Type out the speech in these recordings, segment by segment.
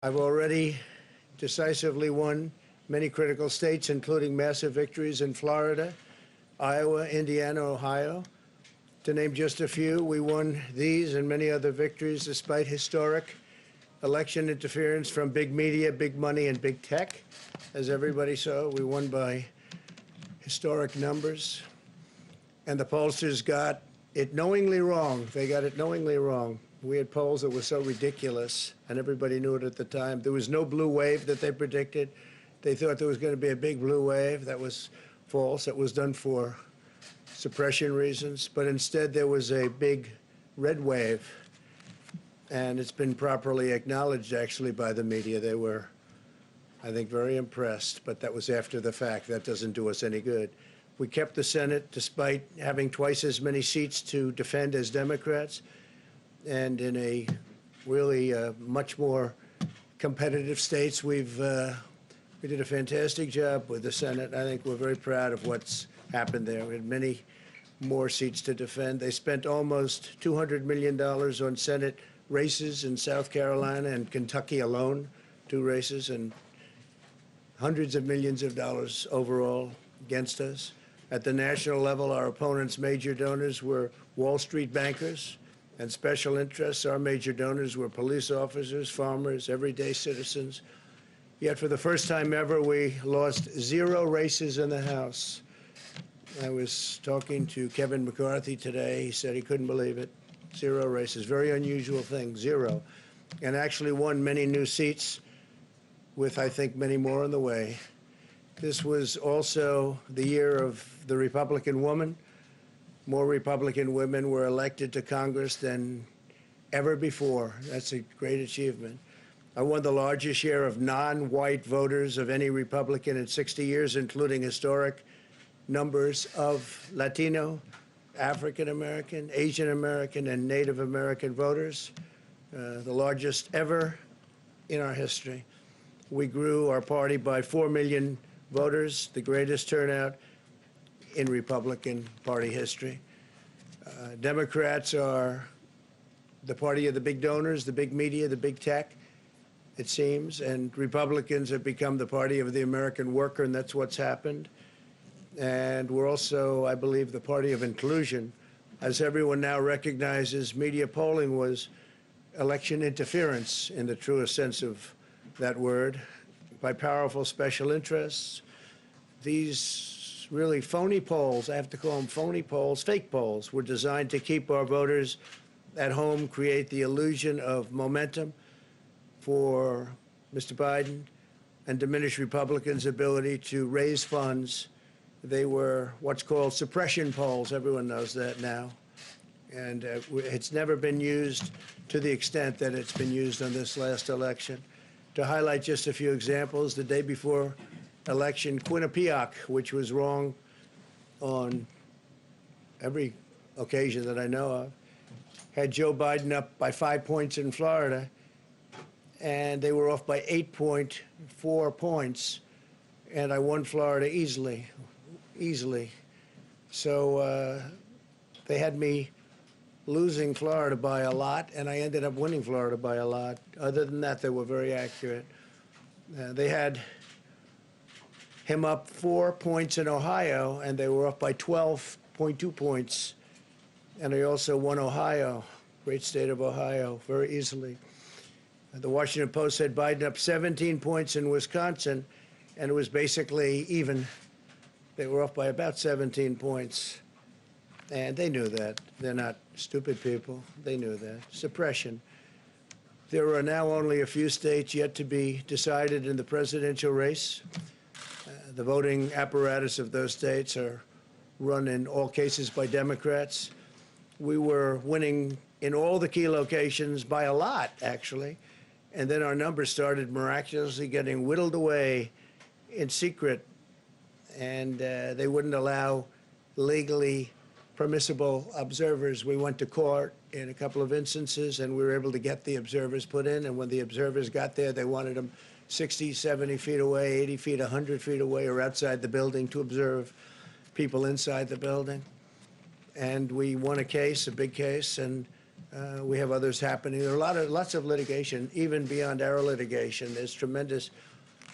I've already decisively won many critical states, including massive victories in Florida, Iowa, Indiana, Ohio. To name just a few, we won these and many other victories despite historic election interference from big media, big money, and big tech. As everybody saw, we won by historic numbers. And the pollsters got it knowingly wrong. They got it knowingly wrong. We had polls that were so ridiculous, and everybody knew it at the time. There was no blue wave that they predicted. They thought there was going to be a big blue wave. That was false. It was done for suppression reasons. But instead, there was a big red wave. And it's been properly acknowledged, actually, by the media. They were, I think, very impressed. But that was after the fact. That doesn't do us any good. We kept the Senate despite having twice as many seats to defend as Democrats, and in a really much more competitive states. We did a fantastic job with the Senate. I think we're very proud of what's happened there. We had many more seats to defend. They spent almost $200 million on Senate races in South Carolina and Kentucky alone, 2 races, and hundreds of millions of dollars overall against us. At the national level, our opponents' major donors were Wall Street bankers and special interests. Our major donors were police officers, farmers, everyday citizens. Yet for the first time ever, we lost 0 races in the House. I was talking to Kevin McCarthy today. He said he couldn't believe it. 0 races, very unusual thing, 0. And actually won many new seats with, I think, many more on the way. This was also the year of the Republican woman. More Republican women were elected to Congress than ever before. That's a great achievement. I won the largest share of non-white voters of any Republican in 60 years, including historic numbers of Latino, African American, Asian American, and Native American voters, the largest ever in our history. We grew our party by 4 million voters, the greatest turnout in Republican Party history. Democrats are the party of the big donors, the big media, the big tech, it seems, and Republicans have become the party of the American worker, and that's what's happened. And we're also, I believe, the party of inclusion. As everyone now recognizes, media polling was election interference in the truest sense of that word, by powerful special interests. These really phony polls, I have to call them phony polls, fake polls, were designed to keep our voters at home, create the illusion of momentum for Mr. Biden, and diminish Republicans' ability to raise funds. They were what's called suppression polls. Everyone knows that now. And it's never been used to the extent that it's been used on this last election. To highlight just a few examples, the day before election, Quinnipiac, which was wrong on every occasion that I know of, had Joe Biden up by 5 points in Florida, and they were off by 8.4 points, and I won Florida easily. So they had me losing Florida by a lot, and I ended up winning Florida by a lot. Other than that, they were very accurate. They had him up 4 points in Ohio, and they were up by 12.2 points. And I also won Ohio, great state of Ohio, very easily. The Washington Post said Biden up 17 points in Wisconsin, and it was basically even. They were off by about 17 points. And they knew that. They're not stupid people. They knew that. Suppression. There are now only a few states yet to be decided in the presidential race. The voting apparatus of those states are run in all cases by Democrats. We were winning in all the key locations by a lot, actually. And then our numbers started miraculously getting whittled away in secret. And they wouldn't allow legally permissible observers. We went to court in a couple of instances, and we were able to get the observers put in. And when the observers got there, they wanted them 60, 70 feet away, 80 feet, 100 feet away, or outside the building to observe people inside the building. And we won a case, a big case, and We have others happening. There are lots of litigation, even beyond our litigation. There's tremendous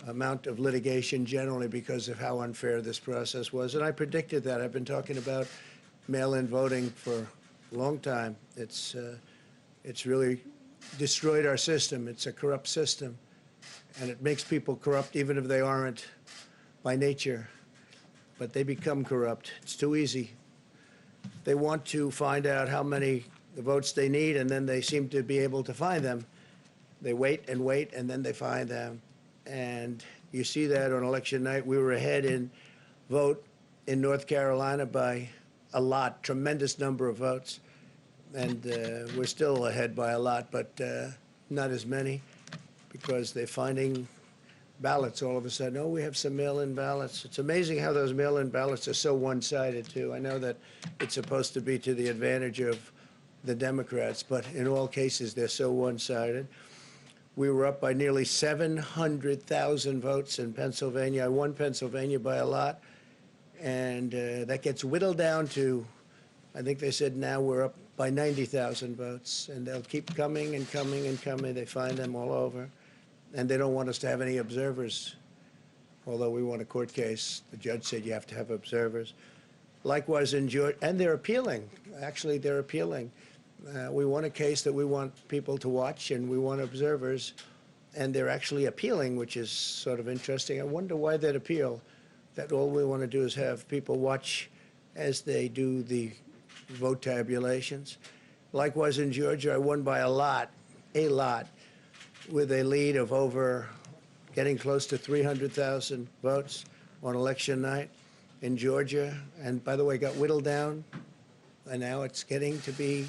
amount of litigation generally because of how unfair this process was. And I predicted that. I've been talking about mail-in voting for a long time. It's really destroyed our system. It's a corrupt system. And it makes people corrupt even if they aren't by nature. But they become corrupt. It's too easy. They want to find out how many votes they need, and then they seem to be able to find them. They wait, and then they find them. And you see that on election night. We were ahead in vote in North Carolina by a lot, tremendous number of votes. And we're still ahead by a lot, but not as many, because they're finding ballots all of a sudden. Oh, we have some mail-in ballots. It's amazing how those mail-in ballots are so one-sided, too. I know that it's supposed to be to the advantage of the Democrats, but in all cases, they're so one-sided. We were up by nearly 700,000 votes in Pennsylvania. I won Pennsylvania by a lot, and that gets whittled down to, I think they said now we're up by 90,000 votes, and they'll keep coming and coming and coming. They find them all over, and they don't want us to have any observers, although we won a court case. The judge said you have to have observers. Likewise in Georgia, and they're appealing. Actually, they're appealing. We won a case that we want people to watch, and we want observers, and they're actually appealing, which is sort of interesting. I wonder why they'd appeal, that all we want to do is have people watch as they do the vote tabulations. Likewise in Georgia, I won by a lot, with a lead of over, getting close to 300,000 votes on election night in Georgia. And by the way, got whittled down, and now it's getting to be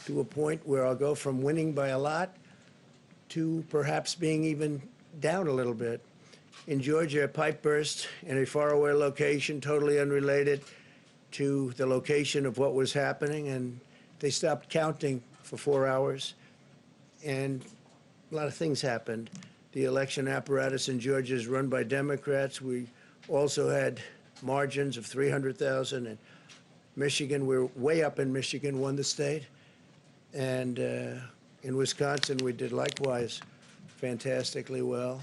to a point where I'll go from winning by a lot to perhaps being even down a little bit. In Georgia, a pipe burst in a faraway location, totally unrelated to the location of what was happening, and they stopped counting for 4 hours, and a lot of things happened. The election apparatus in Georgia is run by Democrats. We also had margins of 300,000 in Michigan. We're way up in Michigan, won the state. And in Wisconsin, we did likewise fantastically well.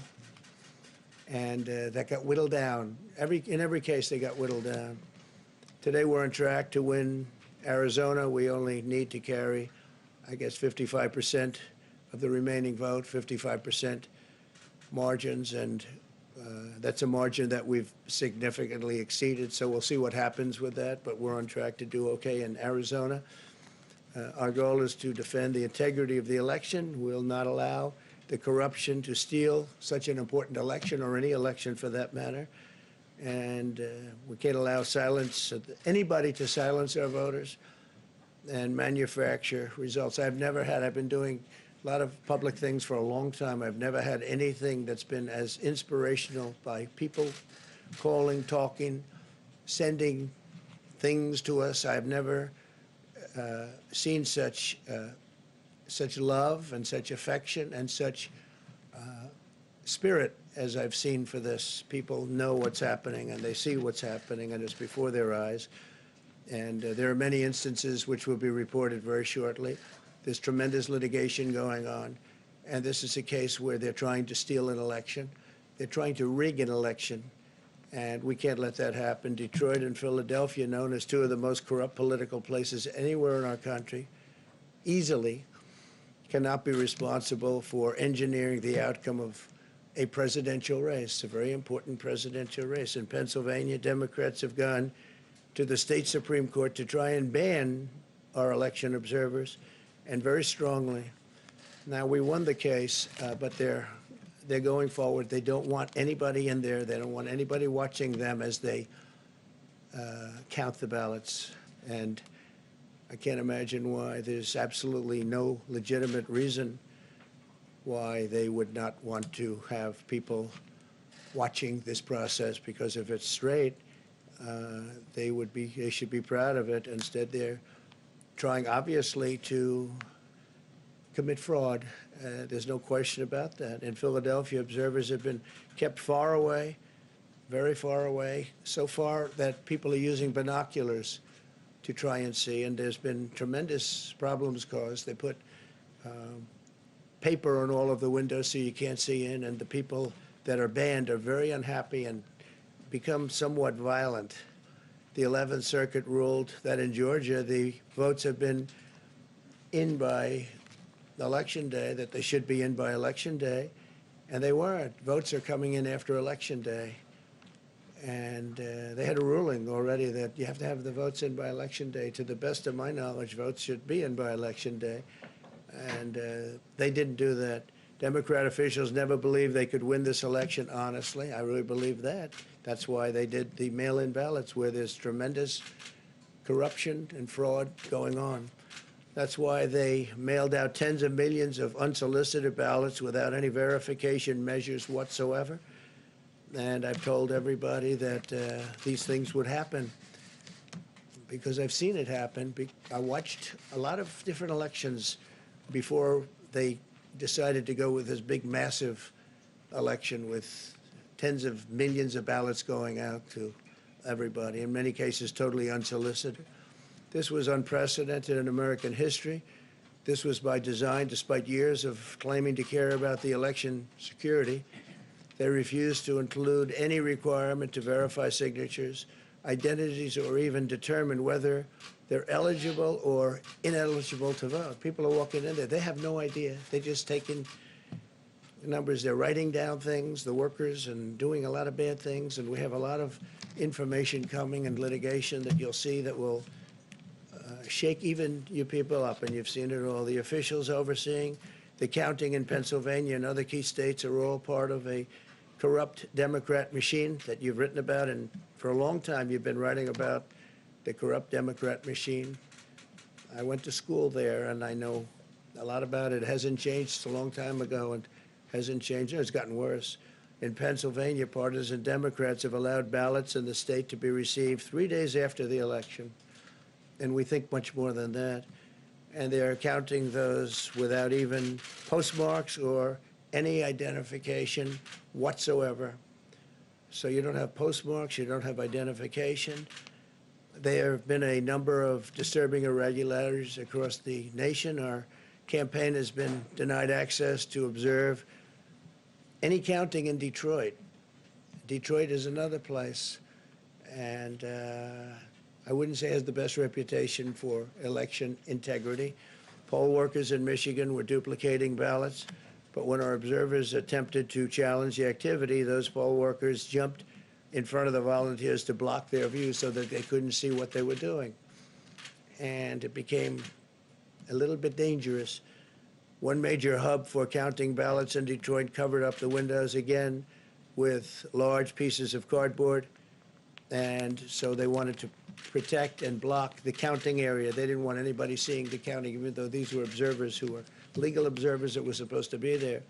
And that got whittled down. In every case, they got whittled down. Today, we're on track to win Arizona. We only need to carry, I guess, 55% of the remaining vote, 55% margins. And that's a margin that we've significantly exceeded. So we'll see what happens with that. But we're on track to do okay in Arizona. Our goal is to defend the integrity of the election. We'll not allow the corruption to steal such an important election, or any election for that matter. And we can't allow anybody to silence our voters and manufacture results. I've been doing a lot of public things for a long time. I've never had anything that's been as inspirational, by people calling, talking, sending things to us. I've never seen such love and such affection and such spirit as I've seen for this. People know what's happening, and they see what's happening, and it's before their eyes. And there are many instances which will be reported very shortly. There's tremendous litigation going on, and this is a case where they're trying to steal an election. They're trying to rig an election, and we can't let that happen. Detroit and Philadelphia, known as two of the most corrupt political places anywhere in our country, easily cannot be responsible for engineering the outcome of a presidential race, a very important presidential race. In Pennsylvania, Democrats have gone to the state Supreme Court to try and ban our election observers, and very strongly. Now, we won the case, but they're going forward. They don't want anybody in there. They don't want anybody watching them as they count the ballots. And I can't imagine why. There's absolutely no legitimate reason why they would not want to have people watching this process, because if it's straight, they should be proud of it. Instead, they're trying, obviously, to commit fraud. There's no question about that. In Philadelphia, observers have been kept far away, very far away, so far that people are using binoculars to try and see, and there's been tremendous problems caused. They put paper on all of the windows so you can't see in, and the people that are banned are very unhappy and become somewhat violent. The 11th Circuit ruled that in Georgia the votes have been in by Election Day, that they should be in by Election Day, and they weren't. Votes are coming in after Election Day. And they had a ruling already that you have to have the votes in by Election Day. To the best of my knowledge, votes should be in by Election Day. And they didn't do that. Democrat officials never believed they could win this election honestly. I really believe that. That's why they did the mail-in ballots, where there's tremendous corruption and fraud going on. That's why they mailed out tens of millions of unsolicited ballots without any verification measures whatsoever. And I've told everybody that these things would happen because I've seen it happen. I watched a lot of different elections before they decided to go with this big, massive election with tens of millions of ballots going out to everybody, in many cases totally unsolicited. This was unprecedented in American history. This was by design, despite years of claiming to care about the election security. They refused to include any requirement to verify signatures, identities, or even determine whether they're eligible or ineligible to vote. People are walking in there. They have no idea. They're just taking numbers. They're writing down things, the workers, and doing a lot of bad things. And we have a lot of information coming and litigation that you'll see that will shake even you people up. And you've seen it all. The officials overseeing the counting in Pennsylvania and other key states are all part of a corrupt Democrat machine that you've written about, and for a long time you've been writing about the corrupt Democrat machine. I went to school there, and I know a lot about it. It hasn't changed. It's a long time ago, and hasn't changed. It's gotten worse. In Pennsylvania, partisan Democrats have allowed ballots in the state to be received 3 days after the election, and we think much more than that. And they're counting those without even postmarks or any identification whatsoever. So you don't have postmarks, you don't have identification. There have been a number of disturbing irregularities across the nation. Our campaign has been denied access to observe any counting in Detroit. Detroit is another place, and I wouldn't say it has the best reputation for election integrity. Poll workers in Michigan were duplicating ballots. But when our observers attempted to challenge the activity, those poll workers jumped in front of the volunteers to block their view so that they couldn't see what they were doing. And it became a little bit dangerous. One major hub for counting ballots in Detroit covered up the windows again with large pieces of cardboard. And so they wanted to protect and block the counting area. They didn't want anybody seeing the counting, even though these were observers who were legal observers that were supposed to be there.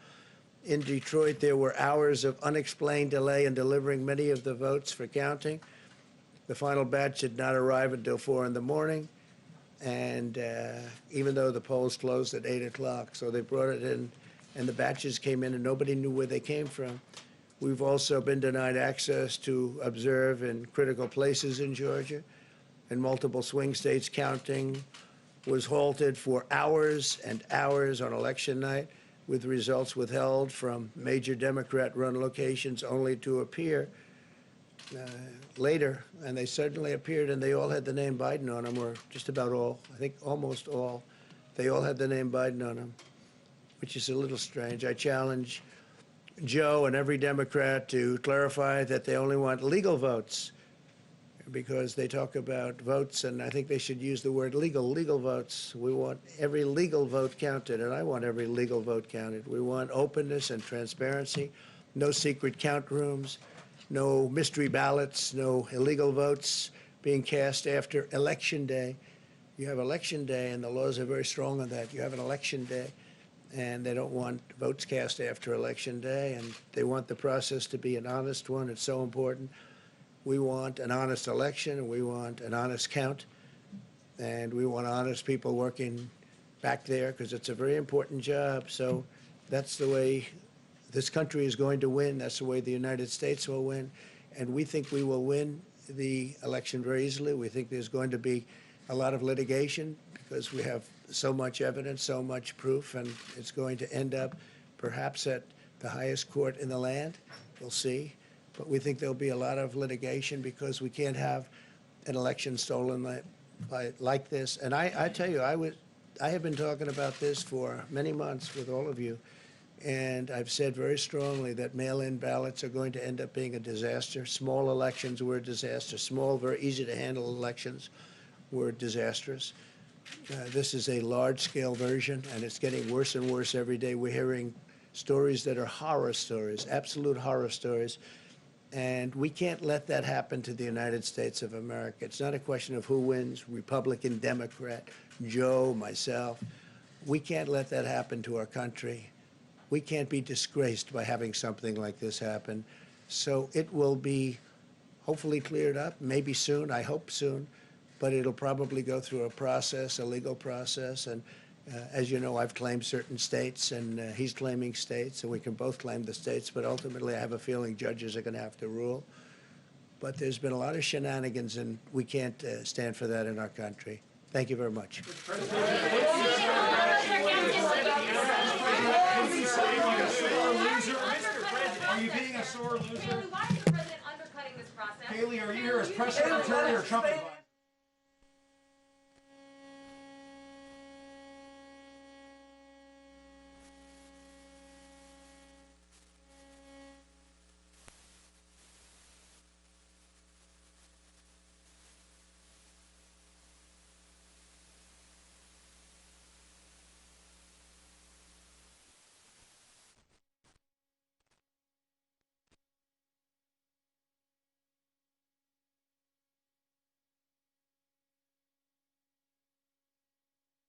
In Detroit, there were hours of unexplained delay in delivering many of the votes for counting. The final batch did not arrive until 4 in the morning, and even though the polls closed at 8 o'clock, so they brought it in, and the batches came in, and nobody knew where they came from. We've also been denied access to observe in critical places in Georgia. In multiple swing states, counting was halted for hours and hours on election night, with results withheld from major Democrat-run locations only to appear later. And they suddenly appeared, and they all had the name Biden on them, or just about all. I think almost all. They all had the name Biden on them, which is a little strange. I challenge Joe and every Democrat to clarify that they only want legal votes, because they talk about votes, and I think they should use the word legal votes. We want every legal vote counted, and I want every legal vote counted. We want openness and transparency, no secret count rooms, no mystery ballots, no illegal votes being cast after Election Day. You have Election Day, and the laws are very strong on that. You have an Election Day, and they don't want votes cast after Election Day, and they want the process to be an honest one. It's so important. We want an honest election, and we want an honest count, and we want honest people working back there, because it's a very important job. So that's the way this country is going to win. That's the way the United States will win, and we think we will win the election very easily. We think there's going to be a lot of litigation because we have so much evidence, so much proof, and it's going to end up perhaps at the highest court in the land. We'll see. But we think there'll be a lot of litigation because we can't have an election stolen like this. And I tell you, I have been talking about this for many months with all of you, and I've said very strongly that mail-in ballots are going to end up being a disaster. Small elections were a disaster. Small, very easy to handle elections were disastrous. This is a large-scale version, and it's getting worse and worse every day. We're hearing stories that are horror stories, absolute horror stories, and we can't let that happen to the United States of America. It's not a question of who wins, Republican, Democrat, Joe, myself. We can't let that happen to our country. We can't be disgraced by having something like this happen. So it will be hopefully cleared up, maybe soon, I hope soon, but it'll probably go through a process, a legal process. And as you know, I've claimed certain states, and he's claiming states, and we can both claim the states, but ultimately I have a feeling judges are going to have to rule. But there's been a lot of shenanigans, and we can't stand for that in our country. Thank you very much. Are you being a sore loser? Why is the president undercutting this process? Haley, are you here as press secretary or Trump advisor?